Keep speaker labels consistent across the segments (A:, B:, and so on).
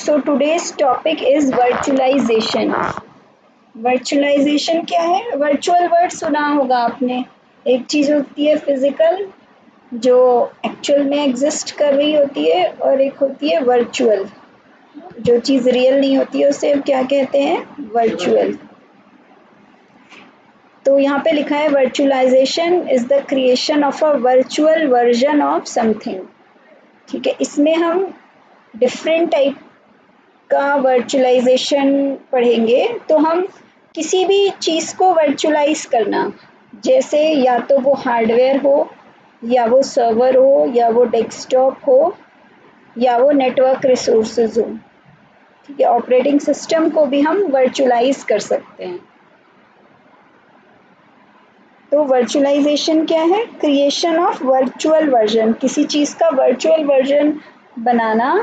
A: So today's topic is virtualization. Virtualisation क्या है? Virtual word सुना होगा आपने. एक चीज़ होती है फिजिकल जो एक्चुअल में एग्जिस्ट कर रही होती है और एक होती है वर्चुअल जो चीज़ रियल नहीं होती है उसे क्या कहते हैं? वर्चुअल. तो यहाँ पे लिखा है virtualisation is the creation of a virtual version of something. ठीक है, इसमें हम डिफरेंट टाइप का वर्चुअलाइजेशन पढ़ेंगे. तो हम किसी भी चीज़ को वर्चुअलाइज करना, जैसे या तो वो हार्डवेयर हो या वो सर्वर हो या वो डेस्कटॉप हो या वो नेटवर्क रिसोर्सेज हो. ठीक है, ऑपरेटिंग सिस्टम को भी हम वर्चुअलाइज कर सकते हैं. तो वर्चुअलाइजेशन क्या है? क्रिएशन ऑफ वर्चुअल वर्जन, किसी चीज़ का वर्चुअल वर्जन बनाना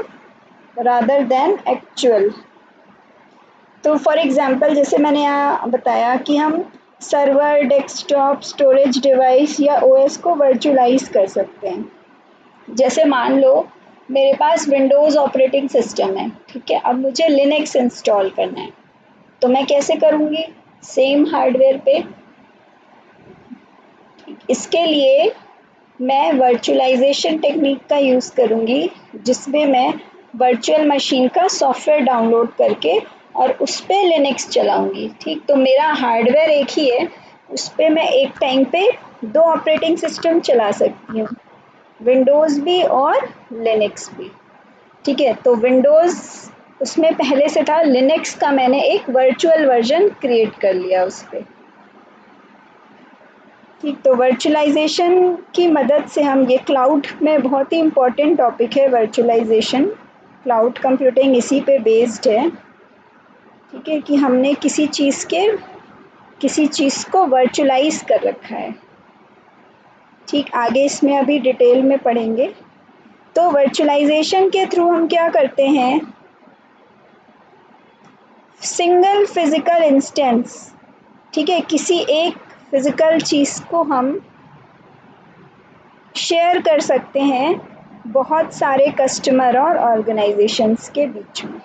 A: रादर देन एक्चुअल. तो फॉर एग्जांपल जैसे मैंने यहाँ बताया कि हम सर्वर, डेस्कटॉप, स्टोरेज डिवाइस या ओएस को वर्चुअलाइज कर सकते हैं. जैसे मान लो मेरे पास विंडोज़ ऑपरेटिंग सिस्टम है. ठीक है, अब मुझे लिनक्स इंस्टॉल करना है तो मैं कैसे करूँगी? सेम हार्डवेयर पे. इसके लिए मैं वर्चुअलाइजेशन टेक्निक का यूज़ करूँगी जिसमें मैं वर्चुअल मशीन का सॉफ्टवेयर डाउनलोड करके और उस पर लिनक्स चलाऊँगी. ठीक, तो मेरा हार्डवेयर एक ही है, उस पर मैं एक टाइम पे दो ऑपरेटिंग सिस्टम चला सकती हूँ, विंडोज़ भी और लिनक्स भी. ठीक है, तो विंडोज़ उसमें पहले से था, लिनक्स का मैंने एक वर्चुअल वर्जन क्रिएट कर लिया उस पर. ठीक, तो वर्चुअलाइजेशन की मदद से हम ये क्लाउड में बहुत ही इम्पोर्टेंट टॉपिक है वर्चुअलाइजेशन. क्लाउड कंप्यूटिंग इसी पे बेस्ड है. ठीक है, कि हमने किसी चीज़ को वर्चुअलाइज कर रखा है. ठीक, आगे इसमें अभी डिटेल में पढ़ेंगे. तो वर्चुअलाइजेशन के थ्रू हम क्या करते हैं? Single physical instance. ठीक है, किसी एक फिजिकल चीज़ को हम शेयर कर सकते हैं बहुत सारे कस्टमर और ऑर्गेनाइजेशंस के बीच में.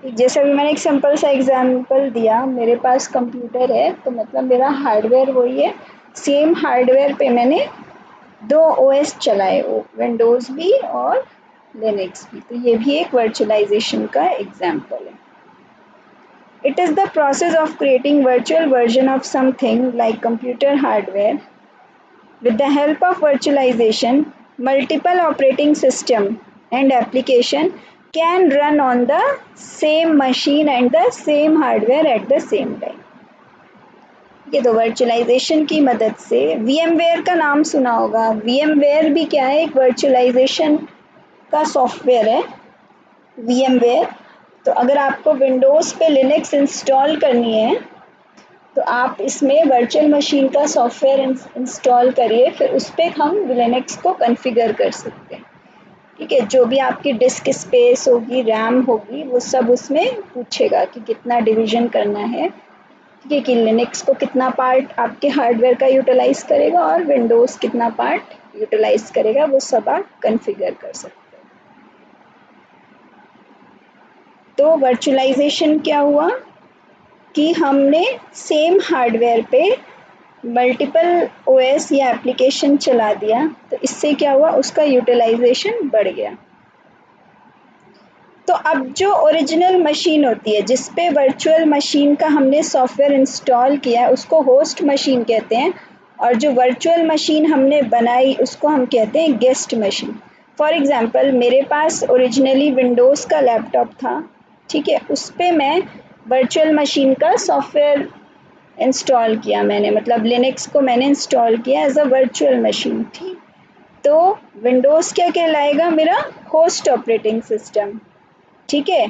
A: जैसे अभी मैंने एक सिंपल सा एग्जांपल दिया, मेरे पास कंप्यूटर है तो मतलब मेरा हार्डवेयर वही है, सेम हार्डवेयर पे मैंने दो ओएस चलाए, विंडोज़ भी और लिनक्स भी. तो ये भी एक वर्चुअलाइजेशन का एग्जांपल है. It is the process of creating virtual version of something like computer hardware. With the help of virtualization, multiple operating system and application can run on the same machine and the same hardware at the same time. ये तो virtualisation की मदद से VMware का नाम सुना होगा. VMware भी क्या है? एक वर्चुअलाइजेशन का सॉफ्टवेयर है VMware. तो अगर आपको विंडोज़ पे लिनक्स इंस्टॉल करनी है तो आप इसमें वर्चुअल मशीन का सॉफ्टवेयर इंस्टॉल करिए, फिर उस पर हम लिनक्स को कॉन्फ़िगर कर सकते हैं. ठीक है, जो भी आपकी डिस्क स्पेस होगी, रैम होगी, वो सब उसमें पूछेगा कि कितना डिवीज़न करना है. ठीक है, कि लिनक्स को कितना पार्ट आपके हार्डवेयर का यूटिलाइज़ करेगा और विंडोज़ कितना पार्ट यूटिलाइज़ करेगा, वो सब आप कॉन्फ़िगर कर सकते हैं. तो वर्चुअलाइजेशन क्या हुआ कि हमने सेम हार्डवेयर पे मल्टीपल ओएस या एप्लीकेशन चला दिया, तो इससे क्या हुआ? उसका यूटिलाइजेशन बढ़ गया. तो अब जो ओरिजिनल मशीन होती है जिस पे वर्चुअल मशीन का हमने सॉफ्टवेयर इंस्टॉल किया है उसको होस्ट मशीन कहते हैं, और जो वर्चुअल मशीन हमने बनाई उसको हम कहते हैं गेस्ट मशीन. फॉर एग्जांपल मेरे पास ओरिजिनली विंडोज़ का लैपटॉप था. ठीक है, उस पर मैं वर्चुअल मशीन का सॉफ्टवेयर इंस्टॉल किया मैंने, मतलब लिनक्स को मैंने इंस्टॉल किया एज अ वर्चुअल मशीन. ठीक, तो विंडोज़ क्या कहलाएगा? मेरा होस्ट ऑपरेटिंग सिस्टम. ठीक है,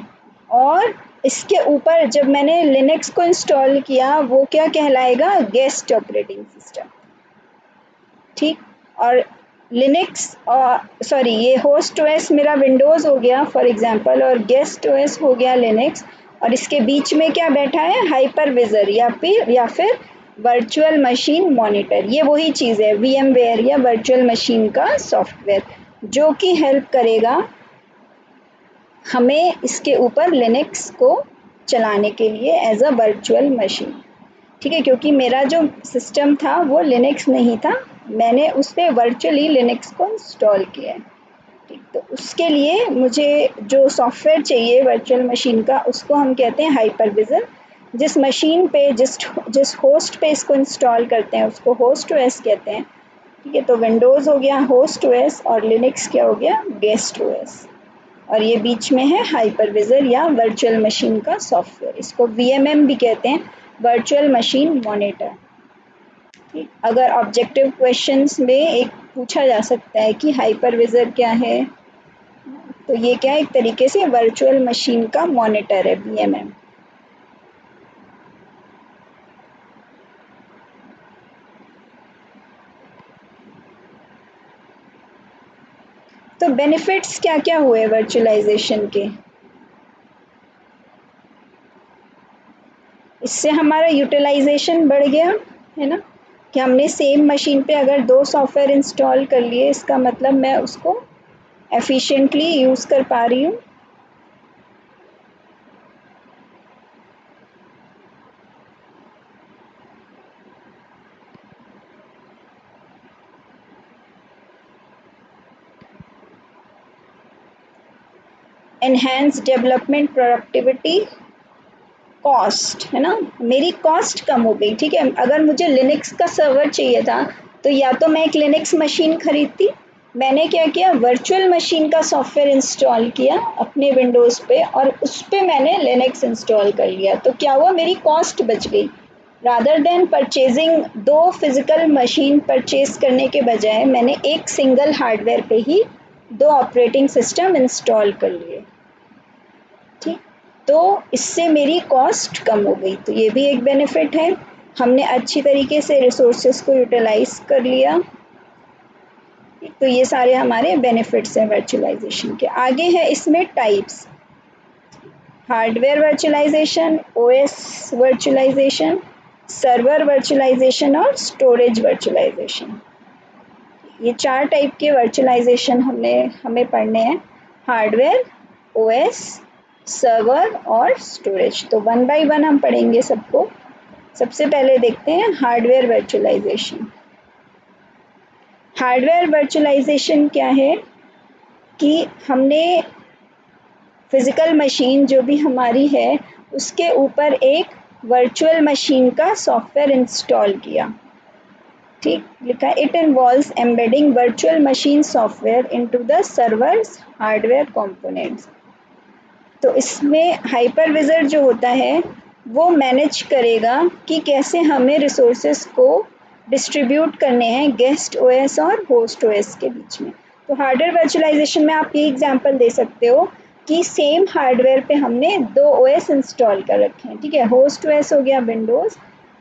A: और इसके ऊपर जब मैंने लिनक्स को इंस्टॉल किया वो क्या कहलाएगा? Guest operating system. ठीक, और लिनक्स और सॉरी ये होस्ट ओएस मेरा विंडोज़ हो गया फॉर एग्जांपल, और गेस्ट ओएस हो गया लिनक्स, और इसके बीच में क्या बैठा है? हाइपरविजर या फिर वर्चुअल मशीन मॉनिटर. ये वही चीज़ है VMware या वर्चुअल मशीन का सॉफ्टवेयर जो कि हेल्प करेगा हमें इसके ऊपर लिनक्स को चलाने के लिए एज अ वर्चुअल मशीन। ठीक है, क्योंकि मेरा जो सिस्टम था वो लिनक्स नहीं था, मैंने उस पर वर्चुअली लिनक्स को इंस्टॉल किया है। ठीक, तो उसके लिए मुझे जो सॉफ्टवेयर चाहिए वर्चुअल मशीन का, उसको हम कहते हैं हाइपरविजर। जिस मशीन पे जिस होस्ट पे इसको इंस्टॉल करते हैं उसको होस्ट ओएस कहते हैं। ठीक है, तो विंडोज़ हो गया होस्ट ओएस और लिनक्स क्या हो गया गेस्ट ओएस, और ये बीच में है हाइपरविजर या वर्चुअल मशीन का सॉफ्टवेयर। इसको वीएमएम भी कहते हैं, वर्चुअल मशीन मॉनिटर। ठीक, अगर ऑब्जेक्टिव क्वेश्चंस में एक पूछा जा सकता है कि हाइपरविजर क्या है, तो ये क्या है, एक तरीके से वर्चुअल मशीन का मॉनिटर है वीएमएम। तो बेनिफिट्स क्या क्या हुए वर्चुअलाइजेशन के? इससे हमारा यूटिलाइजेशन बढ़ गया, है ना, कि हमने सेम मशीन पे अगर 2 सॉफ्टवेयर इंस्टॉल कर लिए, इसका मतलब मैं उसको एफिशिएंटली यूज़ कर पा रही हूँ। एनहेंस डेवलपमेंट प्रोडक्टिविटी, कॉस्ट, है ना, मेरी कॉस्ट कम हो गई। ठीक है, अगर मुझे लिनक्स का सर्वर चाहिए था तो या तो मैं एक लिनक्स मशीन खरीदती, मैंने क्या किया, वर्चुअल मशीन का सॉफ्टवेयर इंस्टॉल किया अपने विंडोज़ पे और उस पे मैंने लिनक्स इंस्टॉल कर लिया, तो क्या हुआ, मेरी कॉस्ट बच गई। Rather than purchasing 2 physical machine purchase करने के बजाय मैंने एक सिंगल हार्डवेयर पे ही 2 ऑपरेटिंग सिस्टम इंस्टॉल कर लिए। ठीक, तो इससे मेरी कॉस्ट कम हो गई, तो ये भी एक बेनिफिट है। हमने अच्छी तरीके से रिसोर्सेज को यूटिलाइज कर लिया। तो ये सारे हमारे बेनिफिट्स हैं वर्चुअलाइजेशन के। आगे है इसमें types, hardware virtualisation, OS virtualisation, server virtualisation और स्टोरेज वर्चुअलाइजेशन। ये 4 टाइप के वर्चुअलाइजेशन हमें पढ़ने हैं, हार्डवेयर, ओएस, सर्वर और स्टोरेज। तो वन बाय वन हम पढ़ेंगे सबको। सबसे पहले देखते हैं हार्डवेयर वर्चुअलाइजेशन। हार्डवेयर वर्चुअलाइजेशन क्या है कि हमने फिज़िकल मशीन जो भी हमारी है उसके ऊपर एक वर्चुअल मशीन का सॉफ्टवेयर इंस्टॉल किया। ठीक, लिखा है it involves embedding virtual machine software into the servers hardware components. तो इसमें हाइपरविजर जो होता है वो मैनेज करेगा कि कैसे हमें रिसोर्सेस को डिस्ट्रीब्यूट करने हैं गेस्ट ओएस और होस्ट ओएस के बीच में। तो हार्डवेयर वर्चुअलाइजेशन में आप ये एग्जांपल दे सकते हो कि सेम हार्डवेयर पे हमने 2 ओएस इंस्टॉल कर रखे हैं। ठीक है, होस्ट ओएस हो गया विंडोज़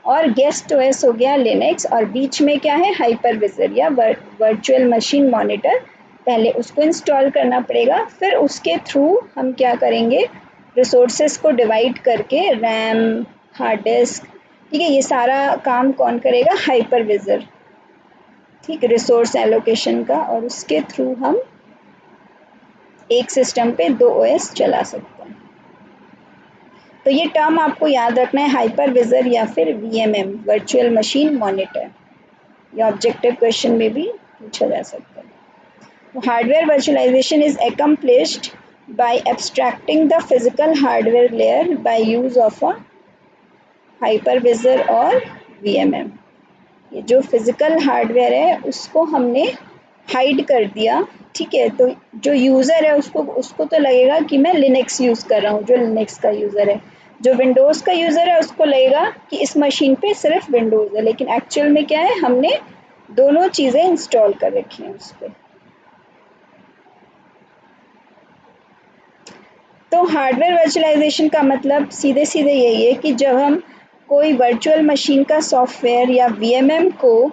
A: और गेस्ट ओएस हो गया लिनक्स, और बीच में क्या है, हाइपरविजर या वर्चुअल मशीन मॉनिटर। पहले उसको इंस्टॉल करना पड़ेगा, फिर उसके थ्रू हम क्या करेंगे, रिसोर्सेस को डिवाइड करके रैम, हार्ड डिस्क, ठीक है, ये सारा काम कौन करेगा, हाइपरविजर। ठीक, रिसोर्स एलोकेशन का, और उसके थ्रू हम एक सिस्टम पे 2 ओएस चला सकते हैं। तो ये टर्म आपको याद रखना है, हाइपरविजर या फिर वीएमएम, वर्चुअल मशीन मॉनिटर। ये ऑब्जेक्टिव क्वेश्चन में भी पूछा जा सकता है। Hardware virtualization is accomplished by abstracting the physical hardware layer by use of a hypervisor और VMM। ये जो फिजिकल हार्डवेयर है उसको हमने हाइड कर दिया। ठीक है, तो जो यूज़र है उसको तो लगेगा कि मैं लिनक्स यूज़ कर रहा हूँ, जो लिनक्स का यूज़र है। जो विंडोज़ का यूज़र है उसको लगेगा कि इस मशीन पे सिर्फ विंडोज़ है, लेकिन एक्चुअल में क्या है, हमने दोनों चीज़ें इंस्टॉल कर रखी हैं उस पर। तो हार्डवेयर वर्चुअलाइजेशन का मतलब सीधे सीधे यही है कि जब हम कोई वर्चुअल मशीन का सॉफ्टवेयर या वीएमएम को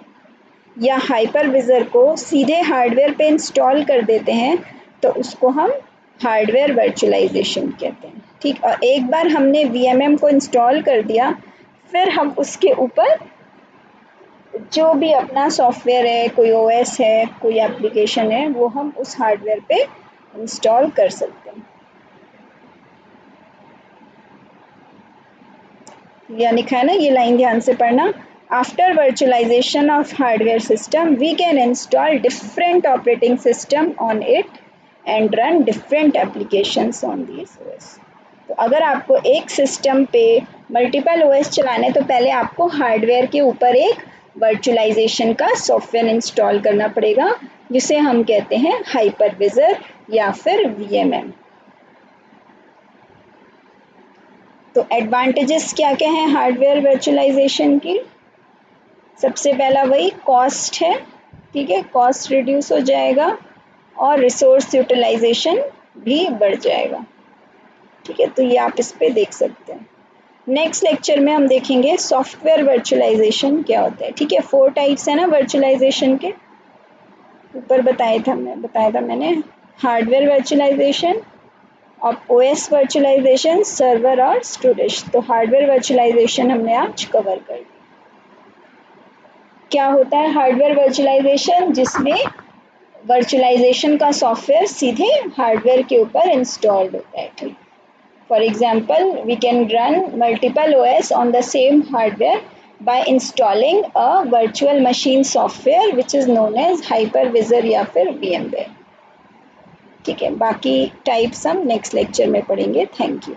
A: या हाइपरविजर को सीधे हार्डवेयर पे इंस्टॉल कर देते हैं तो उसको हम हार्डवेयर वर्चुअलाइजेशन कहते हैं। ठीक, और एक बार हमने वीएमएम को इंस्टॉल कर दिया, फिर हम उसके ऊपर जो भी अपना सॉफ्टवेयर है, कोई ओएस है, कोई एप्लीकेशन है, वो हम उस हार्डवेयर पे इंस्टॉल कर सकते हैं। या लिखा है ना, ये लाइन ध्यान से पढ़ना। After virtualization of hardware system we can install different operating system on it and run different applications on this OS. तो अगर आपको एक सिस्टम पे मल्टीपल ओएस चलाने, तो पहले आपको हार्डवेयर के ऊपर एक वर्चुअलाइजेशन का सॉफ्टवेयर इंस्टॉल करना पड़ेगा, जिसे हम कहते हैं हाइपरविजर या फिर वीएमएम। तो एडवांटेजेस क्या क्या हैं हार्डवेयर वर्चुअलाइजेशन की? सबसे पहला वही कॉस्ट है, ठीक है, कॉस्ट रिड्यूस हो जाएगा और रिसोर्स यूटिलाइजेशन भी बढ़ जाएगा, ठीक है। तो ये आप इस पे देख सकते हैं। नेक्स्ट लेक्चर में हम देखेंगे सॉफ्टवेयर वर्चुअलाइजेशन क्या होता है, ठीक है। 4 टाइप्स है ना वर्चुअलाइजेशन के, ऊपर बताया था मैंने। हार्डवेयर वर्चुअलाइजेशन, अब ओएस वर्चुअलाइजेशन, सर्वर और स्टोरेज। तो हार्डवेयर वर्चुअलाइजेशन हमने आज कवर कर दिया। क्या होता है हार्डवेयर वर्चुअलाइजेशन? जिसमें वर्चुअलाइजेशन का सॉफ्टवेयर सीधे हार्डवेयर के ऊपर इंस्टॉल्ड होता है, ठीक। For example we can run multiple OS on the same hardware by installing a virtual machine software which is known as hypervisor या फिर VMware, ठीक है। बाकी टाइप्स हम नेक्स्ट लेक्चर में पढ़ेंगे। Thank you.